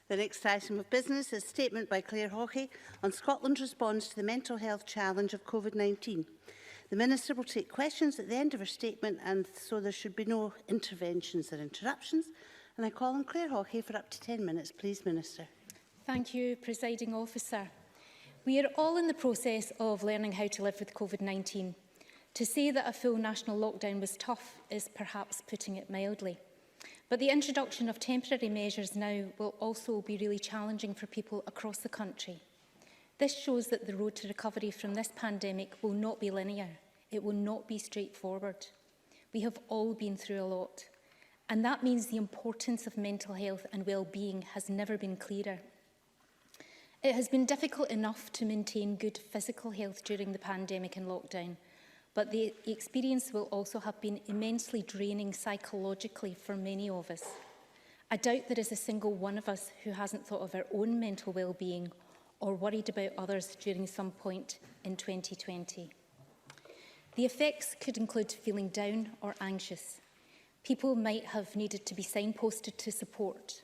The next item of business is a statement by Claire Hawkey on Scotland's response to the mental health challenge of COVID-19. The Minister will take questions at the end of her statement, and so there should be no interventions or interruptions. And I call on Claire Hawkey for up to 10 minutes. Please, Minister. Thank you, Presiding Officer. We are all in the process of learning how to live with COVID-19. To say that a full national lockdown was tough is perhaps putting it mildly. But the introduction of temporary measures now will also be really challenging for people across the country. This shows that the road to recovery from this pandemic will not be linear. It will not be straightforward. We have all been through a lot. And that means the importance of mental health and well-being has never been clearer. It has been difficult enough to maintain good physical health during the pandemic and lockdown, but the experience will also have been immensely draining psychologically for many of us. I doubt there is a single one of us who hasn't thought of our own mental well-being or worried about others during some point in 2020. The effects could include feeling down or anxious. People might have needed to be signposted to support.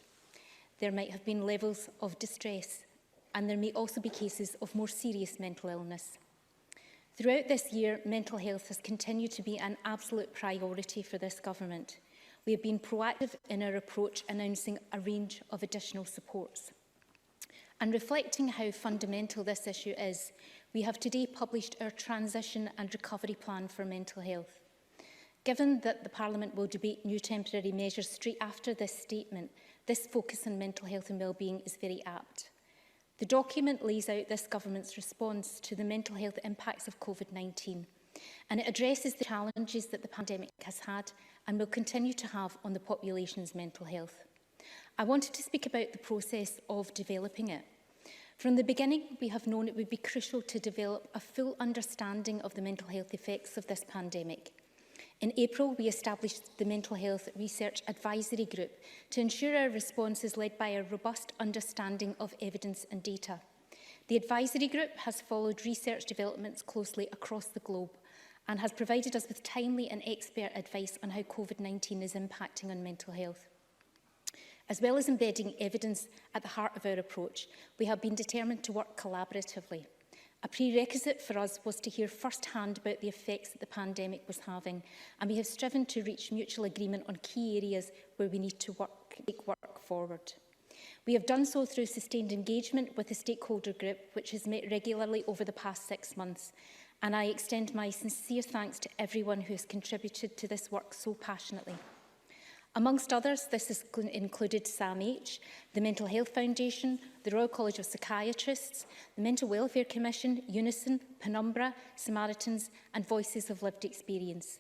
There might have been levels of distress, and there may also be cases of more serious mental illness. Throughout this year, mental health has continued to be an absolute priority for this government. We have been proactive in our approach, announcing a range of additional supports. And reflecting how fundamental this issue is, we have today published our Transition and Recovery Plan for Mental Health. Given that the Parliament will debate new temporary measures straight after this statement, this focus on mental health and wellbeing is very apt. The document lays out this government's response to the mental health impacts of COVID-19, and it addresses the challenges that the pandemic has had and will continue to have on the population's mental health. I wanted to speak about the process of developing it. From the beginning, we have known it would be crucial to develop a full understanding of the mental health effects of this pandemic. In April, we established the Mental Health Research Advisory Group to ensure our response is led by a robust understanding of evidence and data. The advisory group has followed research developments closely across the globe and has provided us with timely and expert advice on how COVID-19 is impacting on mental health. As well as embedding evidence at the heart of our approach, we have been determined to work collaboratively. A prerequisite for us was to hear firsthand about the effects that the pandemic was having, and we have striven to reach mutual agreement on key areas where we need to take work forward. We have done so through sustained engagement with the stakeholder group, which has met regularly over the past 6 months, and I extend my sincere thanks to everyone who has contributed to this work so passionately. Amongst others, this has included SAMH, the Mental Health Foundation, the Royal College of Psychiatrists, the Mental Welfare Commission, Unison, Penumbra, Samaritans and Voices of Lived Experience.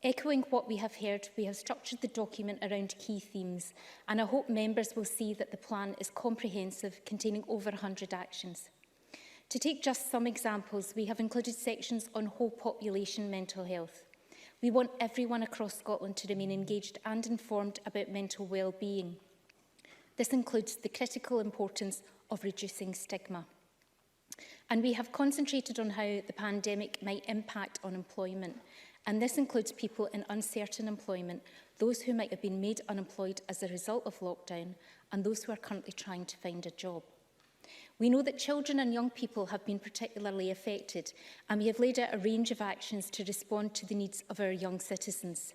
Echoing what we have heard, we have structured the document around key themes, and I hope members will see that the plan is comprehensive, containing over 100 actions. To take just some examples, we have included sections on whole population mental health. We want everyone across Scotland to remain engaged and informed about mental well-being. This includes the critical importance of reducing stigma. And we have concentrated on how the pandemic might impact on employment. And this includes people in uncertain employment, those who might have been made unemployed as a result of lockdown, and those who are currently trying to find a job. We know that children and young people have been particularly affected, and we have laid out a range of actions to respond to the needs of our young citizens.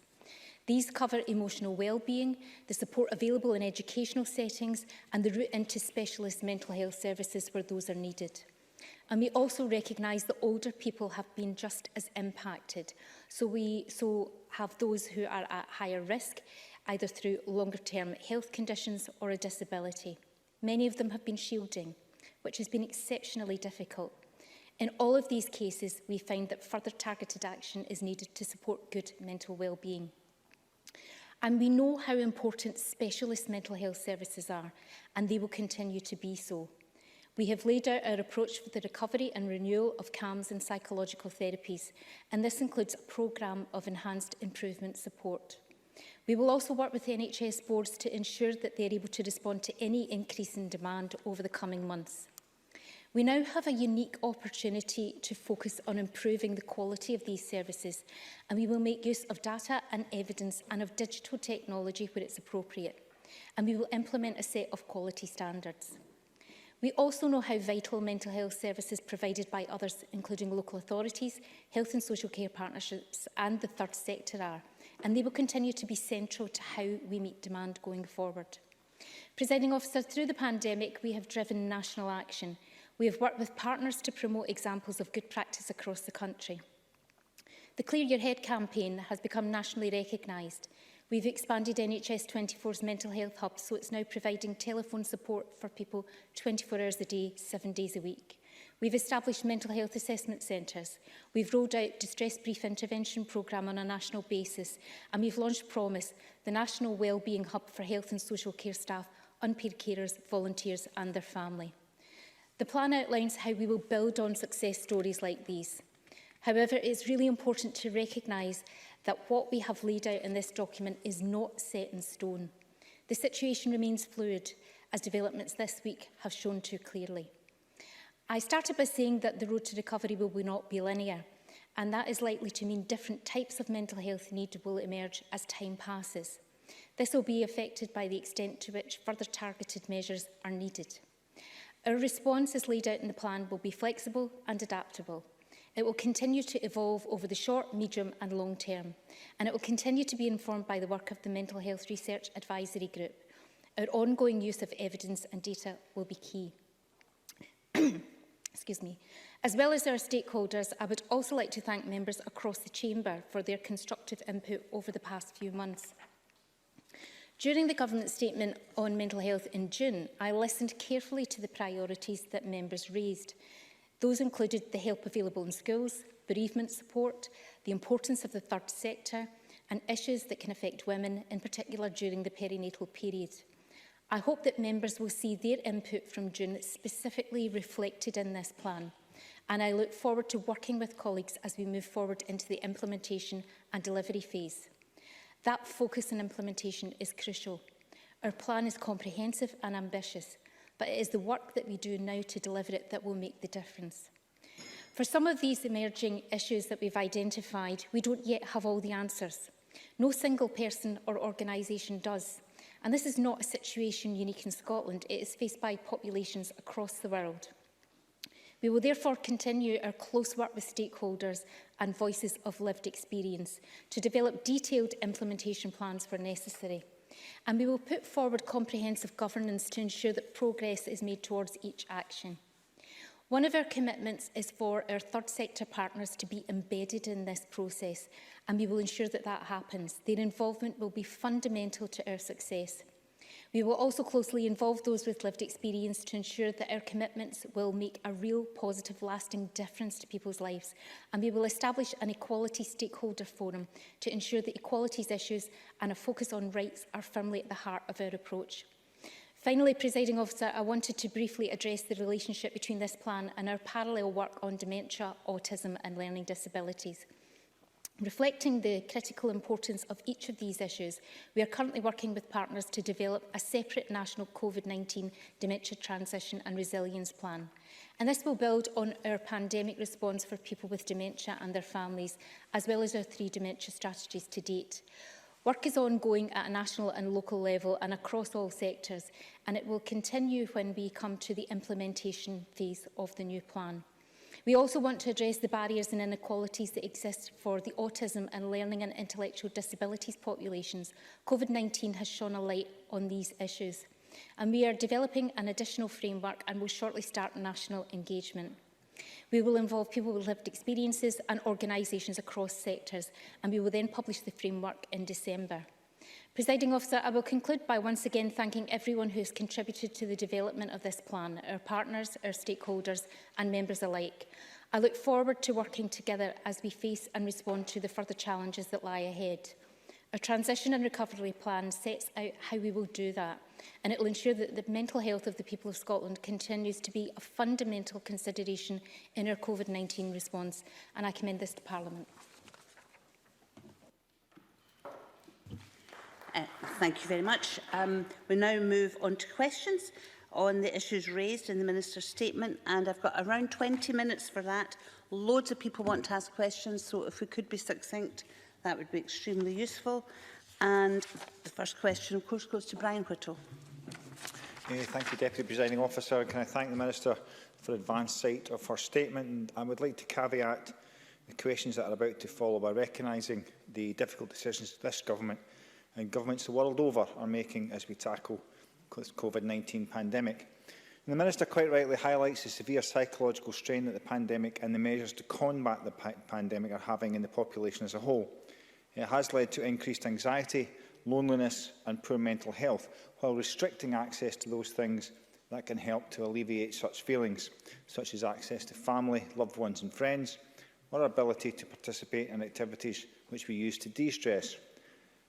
These cover emotional well-being, the support available in educational settings, and the route into specialist mental health services where those are needed. And we also recognise that older people have been just as impacted. So we have those who are at higher risk, either through longer-term health conditions or a disability. Many of them have been shielding, which has been exceptionally difficult. In all of these cases, we find that further targeted action is needed to support good mental well-being. And we know how important specialist mental health services are, and they will continue to be so. We have laid out our approach for the recovery and renewal of CAMHS and psychological therapies, and this includes a programme of enhanced improvement support. We will also work with NHS boards to ensure that they are able to respond to any increase in demand over the coming months. We now have a unique opportunity to focus on improving the quality of these services, and we will make use of data and evidence and of digital technology where it's appropriate. and we will implement a set of quality standards. We also know how vital mental health services provided by others, including local authorities, health and social care partnerships and the third sector are, and they will continue to be central to how we meet demand going forward. Presiding Officer, through the pandemic, we have driven national action. We have worked with partners to promote examples of good practice across the country. The Clear Your Head campaign has become nationally recognised. We've expanded NHS 24's mental health hub, so it's now providing telephone support for people 24 hours a day, 7 days a week. We've established mental health assessment centres. We've rolled out Distress Brief Intervention programme on a national basis, and we've launched Promise, the national wellbeing hub for health and social care staff, unpaid carers, volunteers and their family. The plan outlines how we will build on success stories like these. However, it's really important to recognise that what we have laid out in this document is not set in stone. The situation remains fluid, as developments this week have shown too clearly. I started by saying that the road to recovery will not be linear, and that is likely to mean different types of mental health need will emerge as time passes. This will be affected by the extent to which further targeted measures are needed. Our response, as laid out in the plan, will be flexible and adaptable. It will continue to evolve over the short, medium and long term, and it will continue to be informed by the work of the Mental Health Research Advisory Group. Our ongoing use of evidence and data will be key. Excuse me. As well as our stakeholders, I would also like to thank members across the Chamber for their constructive input over the past few months. During the Government Statement on Mental Health in June, I listened carefully to the priorities that members raised. Those included the help available in schools, bereavement support, the importance of the third sector, and issues that can affect women, in particular during the perinatal period. I hope that members will see their input from June specifically reflected in this plan, and I look forward to working with colleagues as we move forward into the implementation and delivery phase. That focus on implementation is crucial. Our plan is comprehensive and ambitious, but it is the work that we do now to deliver it that will make the difference. For some of these emerging issues that we've identified, we don't yet have all the answers. No single person or organisation does. And this is not a situation unique in Scotland. It is faced by populations across the world. We will therefore continue our close work with stakeholders and voices of lived experience to develop detailed implementation plans where necessary. And we will put forward comprehensive governance to ensure that progress is made towards each action. One of our commitments is for our third sector partners to be embedded in this process, and we will ensure that that happens. Their involvement will be fundamental to our success. We will also closely involve those with lived experience to ensure that our commitments will make a real positive, lasting difference to people's lives. And we will establish an equality stakeholder forum to ensure that equalities issues and a focus on rights are firmly at the heart of our approach. Finally, Presiding Officer, I wanted to briefly address the relationship between this plan and our parallel work on dementia, autism and learning disabilities. Reflecting the critical importance of each of these issues, we are currently working with partners to develop a separate national COVID-19 dementia transition and resilience plan. And this will build on our pandemic response for people with dementia and their families, as well as our 3 dementia strategies to date. Work is ongoing at a national and local level and across all sectors, and it will continue when we come to the implementation phase of the new plan. We also want to address the barriers and inequalities that exist for the autism and learning and intellectual disabilities populations. COVID-19 has shone a light on these issues, and we are developing an additional framework and will shortly start national engagement. We will involve people with lived experiences and organisations across sectors, and we will then publish the framework in December. Presiding Officer, I will conclude by once again thanking everyone who has contributed to the development of this plan, our partners, our stakeholders and members alike. I look forward to working together as we face and respond to the further challenges that lie ahead. Our transition and recovery plan sets out how we will do that, and it will ensure that the mental health of the people of Scotland continues to be a fundamental consideration in our COVID-19 response, and I commend this to Parliament. Thank you very much. We now move on to questions on the issues raised in the Minister's statement, and I've got around 20 minutes for that. Loads of people want to ask questions, so if we could be succinct, that would be extremely useful. And the first question, of course, goes to Brian Whittle. Thank you, Deputy Presiding Officer. Can I thank the Minister for advance sight of her statement? And I would like to caveat the questions that are about to follow by recognising the difficult decisions this Government and governments the world over are making as we tackle the COVID-19 pandemic. And the Minister quite rightly highlights the severe psychological strain that the pandemic and the measures to combat the pandemic are having in the population as a whole. It has led to increased anxiety, loneliness and poor mental health, while restricting access to those things that can help to alleviate such feelings, such as access to family, loved ones and friends, or our ability to participate in activities which we use to de-stress.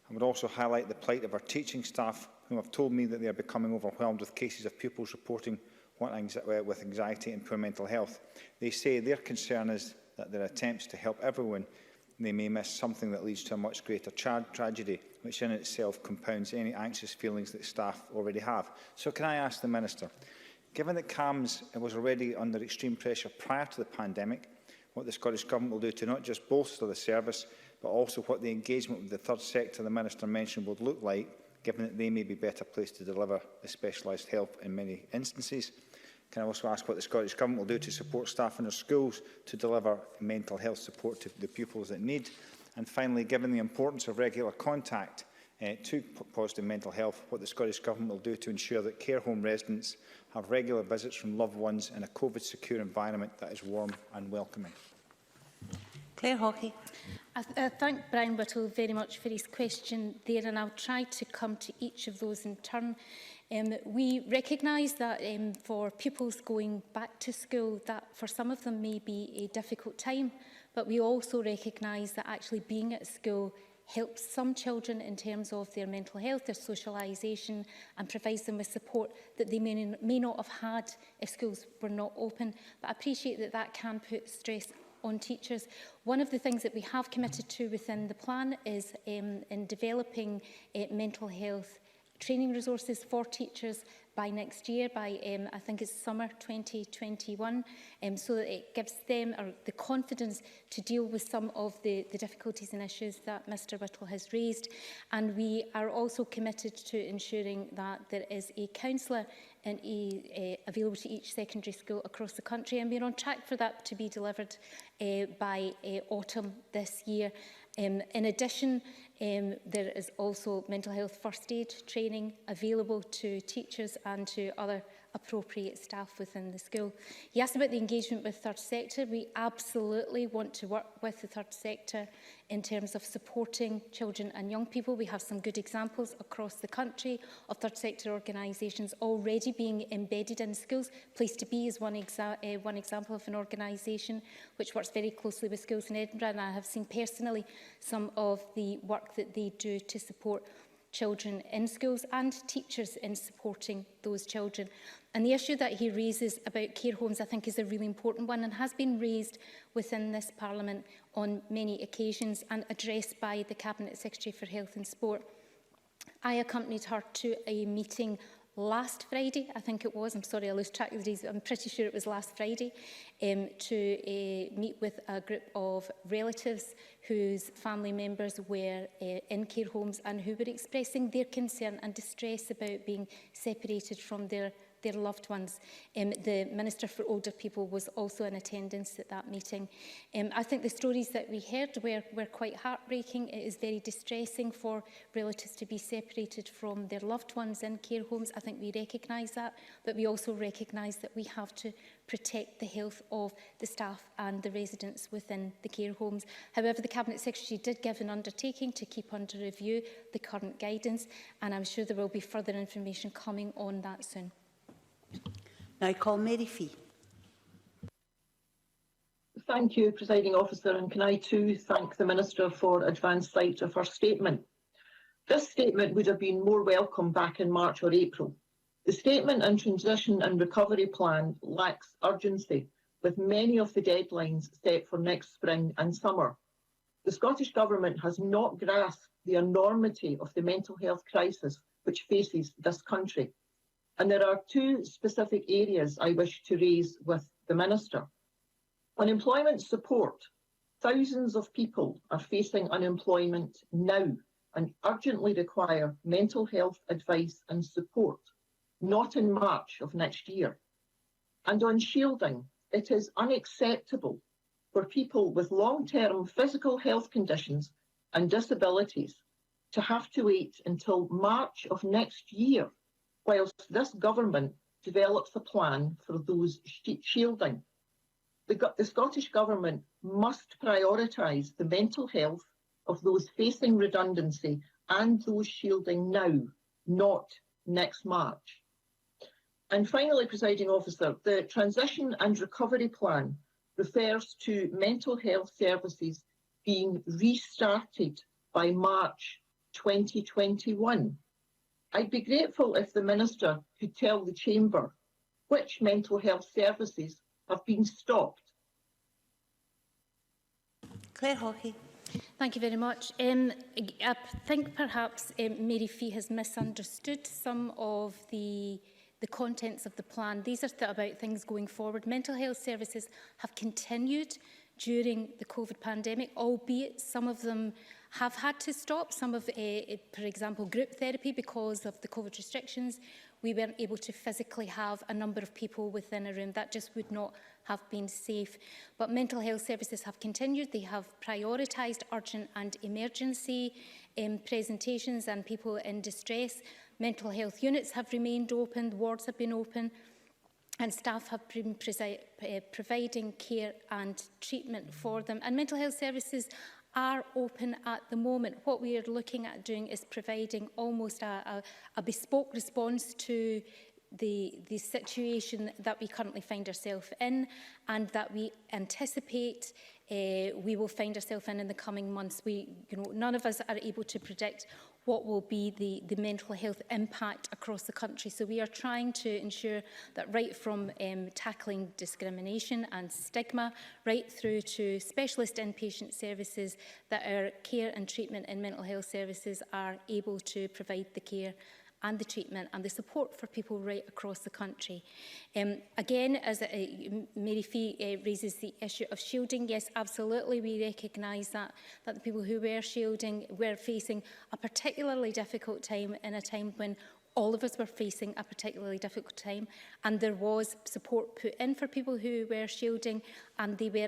I would also highlight the plight of our teaching staff, who have told me that they are becoming overwhelmed with cases of pupils reporting with anxiety and poor mental health. They say their concern is that their attempts to help everyone, they may miss something that leads to a much greater tragedy, which in itself compounds any anxious feelings that staff already have. So can I ask the Minister, given that CAMHS was already under extreme pressure prior to the pandemic, what the Scottish Government will do to not just bolster the service, but also what the engagement with the third sector the Minister mentioned would look like, given that they may be better placed to deliver the specialised help in many instances? Can I also ask what the Scottish Government will do to support staff in their schools to deliver mental health support to the pupils that need? And finally, given the importance of regular contact to positive mental health, what the Scottish Government will do to ensure that care home residents have regular visits from loved ones in a COVID-secure environment that is warm and welcoming. Claire Hawkey. I thank Brian Whittle very much for his question there, and I'll try to come to each of those in turn. We recognise that for pupils going back to school, that for some of them may be a difficult time, but we also recognise that actually being at school helps some children in terms of their mental health, their socialisation, and provides them with support that they may not have had if schools were not open. But I appreciate that that can put stress on teachers. One of the things that we have committed to within the plan is in developing mental health training resources for teachers by next year, by I think it's summer 2021, so that it gives them the confidence to deal with some of the difficulties and issues that Mr Whittle has raised. And we are also committed to ensuring that there is a counsellor available to each secondary school across the country, and we're on track for that to be delivered by autumn this year. In addition, there is also mental health first aid training available to teachers and to other appropriate staff within the school. You asked about the engagement with third sector. We absolutely want to work with the third sector in terms of supporting children and young people. We have some good examples across the country of third sector organisations already being embedded in schools. Place to Be is one example of an organisation which works very closely with schools in Edinburgh, and I have seen personally some of the work that they do to support children in schools and teachers in supporting those children. And the issue that he raises about care homes, I think, is a really important one and has been raised within this Parliament on many occasions and addressed by the Cabinet Secretary for Health and Sport. I accompanied her to a meeting last Friday, I think it was, I'm sorry I lose track of the days, I'm pretty sure it was last Friday, to meet with a group of relatives whose family members were in care homes and who were expressing their concern and distress about being separated from their loved ones. The Minister for Older People was also in attendance at that meeting. I think the stories that we heard were quite heartbreaking. It is very distressing for relatives to be separated from their loved ones in care homes. I think we recognise that, but we also recognise that we have to protect the health of the staff and the residents within the care homes. However, the Cabinet Secretary did give an undertaking to keep under review the current guidance, and I'm sure there will be further information coming on that soon. Now I call Mary Fee. Thank you, Presiding Officer, and can I too thank the Minister for advance sight of her statement. This statement would have been more welcome back in March or April. The statement and transition and recovery plan lacks urgency, with many of the deadlines set for next spring and summer. The Scottish Government has not grasped the enormity of the mental health crisis which faces this country. And there are two specific areas I wish to raise with the Minister. Unemployment support. Thousands of people are facing unemployment now and urgently require mental health advice and support, not in March of next year. And on shielding, it is unacceptable for people with long-term physical health conditions and disabilities to have to wait until March of next year whilst this government develops a plan for those shielding. The Scottish Government must prioritise the mental health of those facing redundancy and those shielding now, not next March. And finally, Presiding Officer, the Transition and Recovery Plan refers to mental health services being restarted by March 2021. I'd be grateful if the Minister could tell the Chamber which mental health services have been stopped. Claire Hawkey. Thank you very much. I think perhaps Mary Fee has misunderstood some of the contents of the plan. These are about things going forward. Mental health services have continued during the COVID pandemic, albeit some of them have had to stop. Some of, for example, group therapy because of the COVID restrictions. We weren't able to physically have a number of people within a room. That just would not have been safe. But mental health services have continued. They have prioritised urgent and emergency presentations and people in distress. Mental health units have remained open, wards have been open, and staff have been providing care and treatment for them. And mental health services are open at the moment. What we are looking at doing is providing almost a bespoke response to the situation that we currently find ourselves in and that we anticipate we will find ourselves in the coming months. None of us are able to predict what will be the mental health impact across the country. So we are trying to ensure that right from tackling discrimination and stigma, right through to specialist inpatient services, that our care and treatment in mental health services are able to provide the care and the treatment and the support for people right across the country. Again, as Mary Fee raises the issue of shielding, yes, absolutely, we recognise that the people who were shielding were facing a particularly difficult time, in a time when all of us were facing a particularly difficult time, and there was support put in for people who were shielding, and they were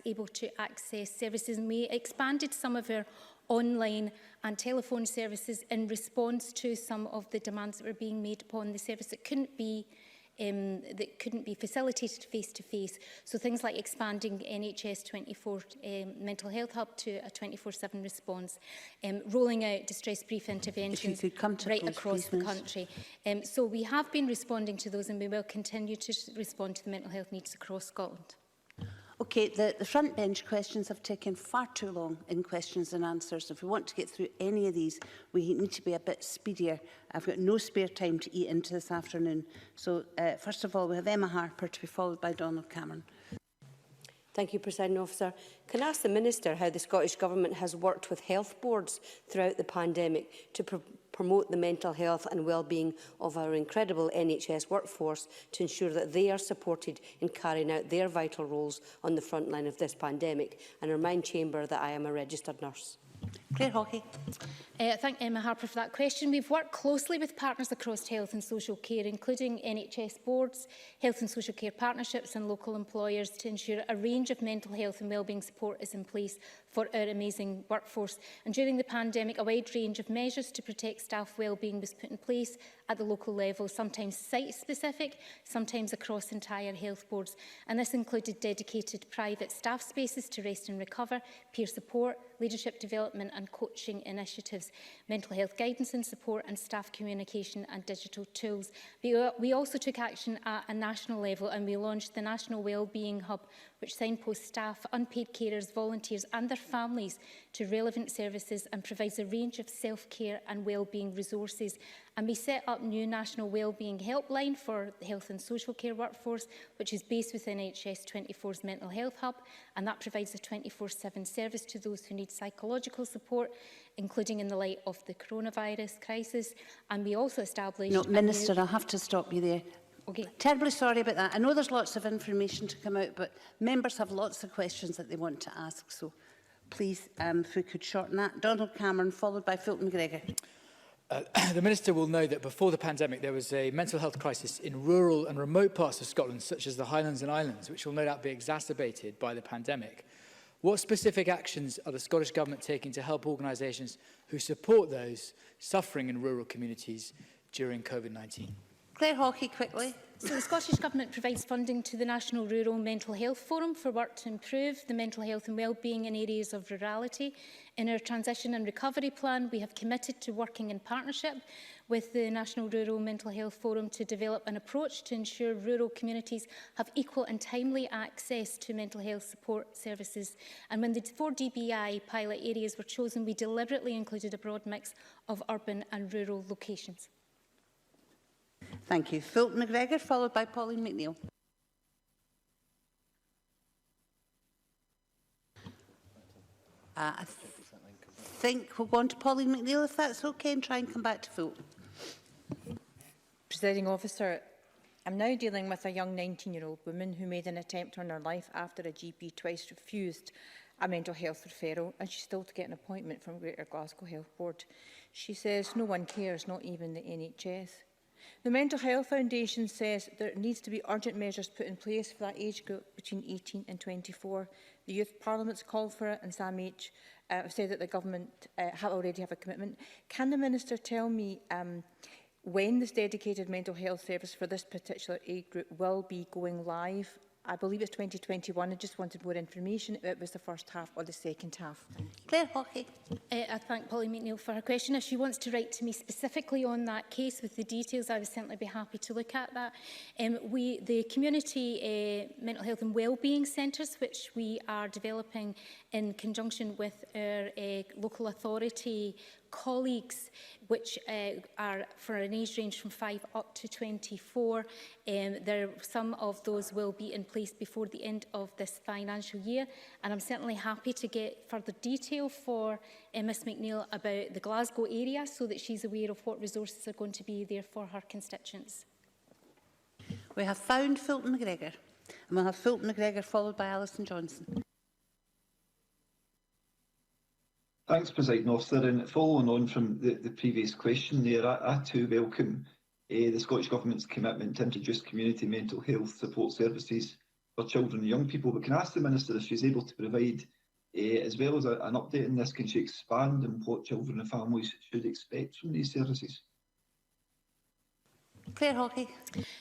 able to access services. And we expanded some of our online and telephone services in response to some of the demands that were being made upon the service that couldn't be facilitated face-to-face. So things like expanding NHS 24 mental health hub to a 24/7 response, rolling out distress brief interventions right across the country. So we have been responding to those, and we will continue to respond to the mental health needs across Scotland. Okay, the front bench questions have taken far too long in questions and answers. If we want to get through any of these, we need to be a bit speedier. I've got no spare time to eat into this afternoon. So, first of all, we have Emma Harper to be followed by Donald Cameron. Thank you, Presiding Officer. Can I ask the Minister how the Scottish Government has worked with health boards throughout the pandemic to promote the mental health and well-being of our incredible NHS workforce to ensure that they are supported in carrying out their vital roles on the front line of this pandemic? And remind Chamber that I am a registered nurse. Claire Hawkey. Thank Emma Harper for that question. We've worked closely with partners across health and social care, including NHS boards, health and social care partnerships and local employers, to ensure a range of mental health and wellbeing support is in place for our amazing workforce. And during the pandemic, a wide range of measures to protect staff wellbeing was put in place at the local level, sometimes site-specific, sometimes across entire health boards. And this included dedicated private staff spaces to rest and recover, peer support, leadership development and coaching initiatives, mental health guidance and support, and staff communication and digital tools. We also took action at a national level, and we launched the National Wellbeing Hub, which signposts staff, unpaid carers, volunteers and their families to relevant services and provides a range of self-care and wellbeing resources. And we set up new National Wellbeing Helpline for the health and social care workforce, which is based within NHS 24's Mental Health Hub, and that provides a 24/7 service to those who need psychological support, including in the light of the coronavirus crisis. And we also established... No, Minister, I'll have to stop you there. Okay. Terribly sorry about that. I know there's lots of information to come out, but members have lots of questions that they want to ask, so please, if we could shorten that. Donald Cameron, followed by Fulton McGregor. The Minister will know that before the pandemic there was a mental health crisis in rural and remote parts of Scotland, such as the Highlands and Islands, which will no doubt be exacerbated by the pandemic. What specific actions are the Scottish Government taking to help organisations who support those suffering in rural communities during COVID-19? Claire Hawkey, quickly. So the Scottish Government provides funding to the National Rural Mental Health Forum for work to improve the mental health and wellbeing in areas of rurality. In our transition and recovery plan, we have committed to working in partnership with the National Rural Mental Health Forum to develop an approach to ensure rural communities have equal and timely access to mental health support services. And when the 4 DBI pilot areas were chosen, we deliberately included a broad mix of urban and rural locations. Thank you. Fulton McGregor, followed by Pauline McNeill. I think we'll go on to Pauline McNeill, if that's okay, and try and come back to Fulton. Presiding Officer, I'm now dealing with a young 19-year-old woman who made an attempt on her life after a GP twice refused a mental health referral, and she's still to get an appointment from Greater Glasgow Health Board. She says no one cares, not even the NHS. The Mental Health Foundation says there needs to be urgent measures put in place for that age group between 18 and 24. The Youth Parliament's called for it, and Sam H said that the government already have a commitment. Can the Minister tell me when this dedicated mental health service for this particular age group will be going live? I believe it's 2021. I just wanted more information. It was the first half or the second half. Claire Hawkey. I thank Pauline McNeill for her question. If she wants to write to me specifically on that case with the details, I would certainly be happy to look at that. The community mental health and wellbeing centres, which we are developing in conjunction with our local authority colleagues, which are for an age range from 5 up to 24. Some of those will be in place before the end of this financial year, and I'm certainly happy to get further detail for Ms McNeill about the Glasgow area so that she's aware of what resources are going to be there for her constituents. We have found Fulton McGregor, and we'll have Fulton McGregor followed by Alison Johnson. Thanks, Presiding Officer. And following on from the previous question there, I too welcome the Scottish Government's commitment to introduce community mental health support services for children and young people. But can I ask the Minister if she's able to provide, as well as an update on this, can she expand on what children and families should expect from these services? Claire Hawkey.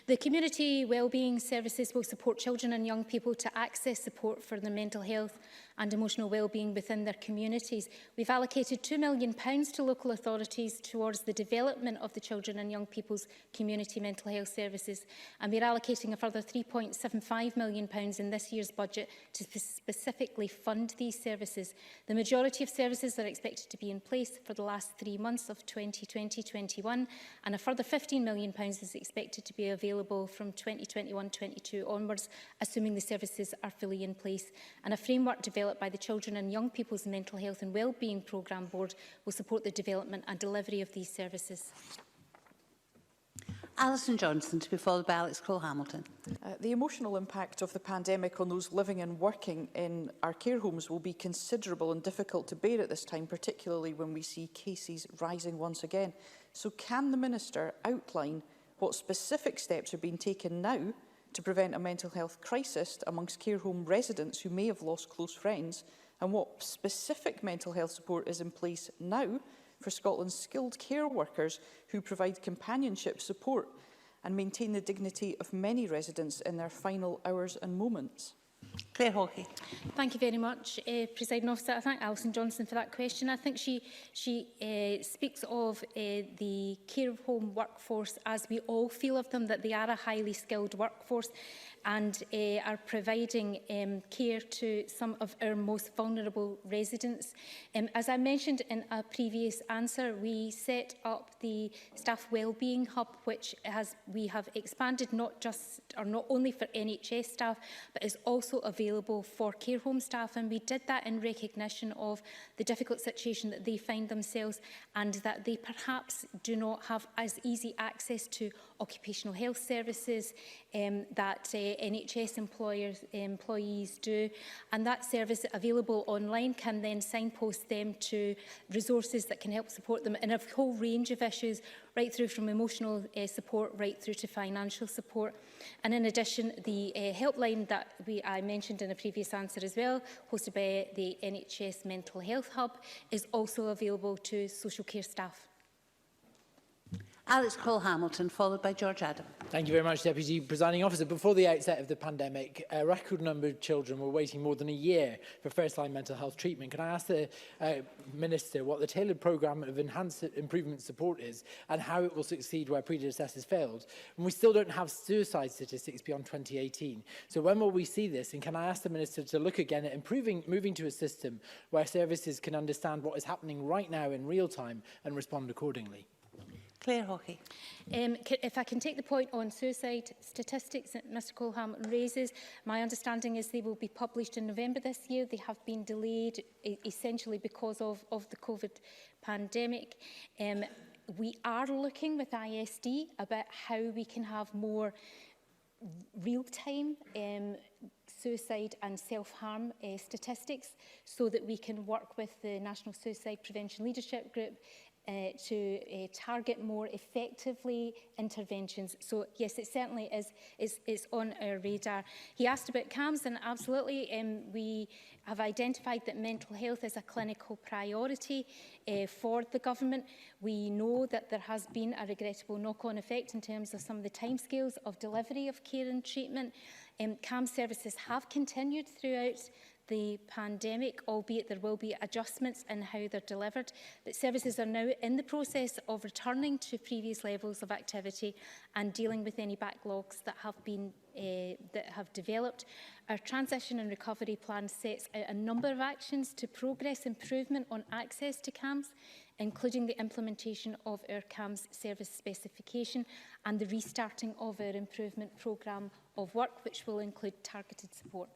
The community wellbeing services will support children and young people to access support for their mental health and emotional wellbeing within their communities. We've allocated £2 million to local authorities towards the development of the children and young people's community mental health services, and we're allocating a further £3.75 million in this year's budget to specifically fund these services. The majority of services are expected to be in place for the last 3 months of 2020-21, and a further £15 million is expected to be available from 2021-22 onwards, assuming the services are fully in place. And a framework developed by the Children and Young People's Mental Health and Wellbeing Programme Board will support the development and delivery of these services. Alison Johnson, to be followed by Alex Cole-Hamilton. The emotional impact of the pandemic on those living and working in our care homes will be considerable and difficult to bear at this time, particularly when we see cases rising once again. So can the Minister outline what specific steps are being taken now to prevent a mental health crisis amongst care home residents who may have lost close friends, and what specific mental health support is in place now for Scotland's skilled care workers who provide companionship support and maintain the dignity of many residents in their final hours and moments? Claire Hawkey. Thank you very much, Presiding Officer. I thank Alison Johnson for that question. I think she speaks of the care home workforce as we all feel of them, that they are a highly skilled workforce and are providing care to some of our most vulnerable residents. As I mentioned in a previous answer, we set up the Staff Wellbeing Hub, which we have expanded not only for NHS staff, but is also available for care home staff, and we did that in recognition of the difficult situation that they find themselves and that they perhaps do not have as easy access to occupational health services that NHS employees do, and that service available online can then signpost them to resources that can help support them in a whole range of issues, right through from emotional support right through to financial support. And in addition, the helpline that I mentioned in a previous answer as well, hosted by the NHS Mental Health Hub, is also available to social care staff. Alex Cole-Hamilton, followed by George Adam. Thank you very much, Deputy Presiding Officer. Before the outset of the pandemic, a record number of children were waiting more than a year for first-line mental health treatment. Can I ask the Minister what the tailored programme of enhanced improvement support is and how it will succeed where predecessors failed? And we still don't have suicide statistics beyond 2018. So when will we see this? And can I ask the Minister to look again at moving to a system where services can understand what is happening right now in real time and respond accordingly? Claire Hawkey. If I can take the point on suicide statistics that Mr Cole-Hamilton raises, my understanding is they will be published in November this year. They have been delayed essentially because of the COVID pandemic. We are looking with ISD about how we can have more real-time suicide and self-harm statistics so that we can work with the National Suicide Prevention Leadership Group to target more effectively interventions. So yes, it certainly is on our radar. He asked about CAMHS, and absolutely we have identified that mental health is a clinical priority for the government. We know that there has been a regrettable knock-on effect in terms of some of the timescales of delivery of care and treatment. CAMHS services have continued throughout the pandemic, albeit there will be adjustments in how they're delivered. But services are now in the process of returning to previous levels of activity and dealing with any backlogs that have developed. Our transition and recovery plan sets out a number of actions to progress improvement on access to CAMHS, including the implementation of our CAMHS service specification and the restarting of our improvement programme of work, which will include targeted support.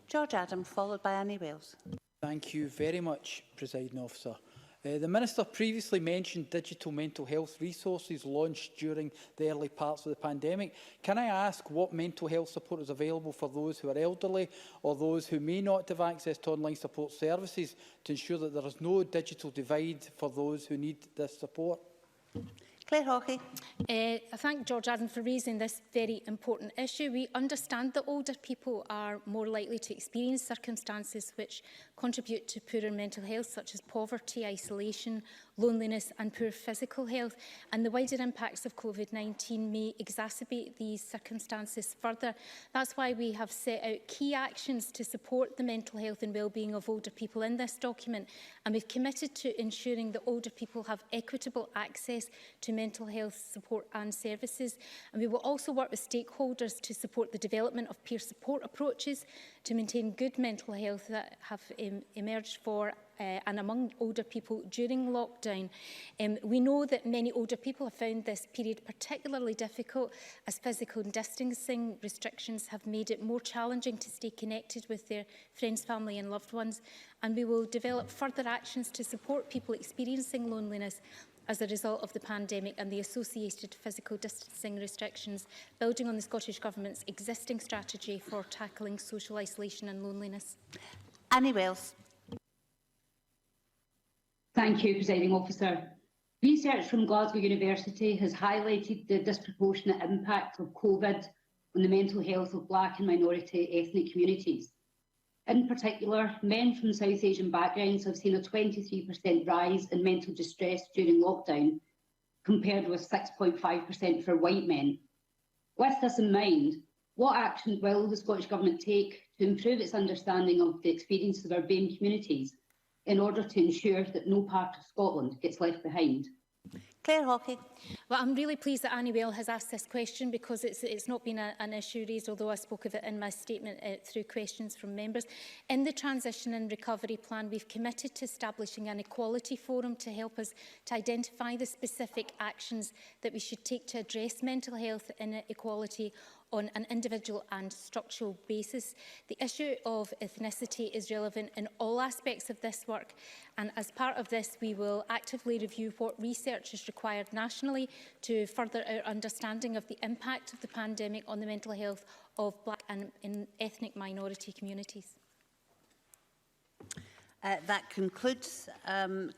George Adam, followed by Annie Wales. Thank you very much, Presiding Officer. The Minister previously mentioned digital mental health resources launched during the early parts of the pandemic. Can I ask what mental health support is available for those who are elderly or those who may not have access to online support services to ensure that there is no digital divide for those who need this support? Claire Hawkey. I thank George Adam for raising this very important issue. We understand that older people are more likely to experience circumstances which contribute to poorer mental health, such as poverty, isolation, loneliness and poor physical health. And the wider impacts of COVID-19 may exacerbate these circumstances further. That's why we have set out key actions to support the mental health and wellbeing of older people in this document. And we've committed to ensuring that older people have equitable access to mental health support and services. And we will also work with stakeholders to support the development of peer support approaches to maintain good mental health that have emerged for and among older people during lockdown. We know that many older people have found this period particularly difficult as physical distancing restrictions have made it more challenging to stay connected with their friends, family and loved ones. And we will develop further actions to support people experiencing loneliness as a result of the pandemic and the associated physical distancing restrictions, building on the Scottish Government's existing strategy for tackling social isolation and loneliness. Annie Wales. Thank you, Presiding Officer. Research from Glasgow University has highlighted the disproportionate impact of COVID on the mental health of Black and minority ethnic communities. In particular, men from South Asian backgrounds have seen a 23% rise in mental distress during lockdown, compared with 6.5% for white men. With this in mind, what action will the Scottish Government take to improve its understanding of the experiences of our BAME communities in order to ensure that no part of Scotland gets left behind? Claire Hawkey. Well, I'm really pleased that Annie Whale has asked this question because it's not been an issue raised, although I spoke of it in my statement through questions from members. In the Transition and Recovery Plan, we've committed to establishing an equality forum to help us to identify the specific actions that we should take to address mental health inequality on an individual and structural basis. The issue of ethnicity is relevant in all aspects of this work, and as part of this we will actively review what research is required nationally to further our understanding of the impact of the pandemic on the mental health of Black and ethnic minority communities. That concludes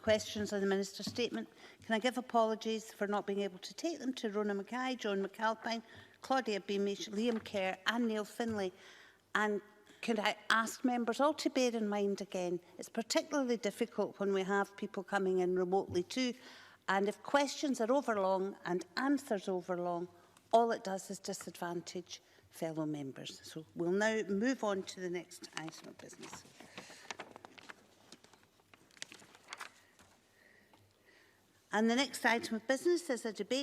questions on the Minister's statement. Can I give apologies for not being able to take them to Rona Mackay, Joan McAlpine, Claudia Beamish, Liam Kerr and Neil Finlay? And could I ask members all to bear in mind again, it's particularly difficult when we have people coming in remotely too, and if questions are overlong and answers overlong, all it does is disadvantage fellow members. So we'll now move on to the next item of business. And the next item of business is a debate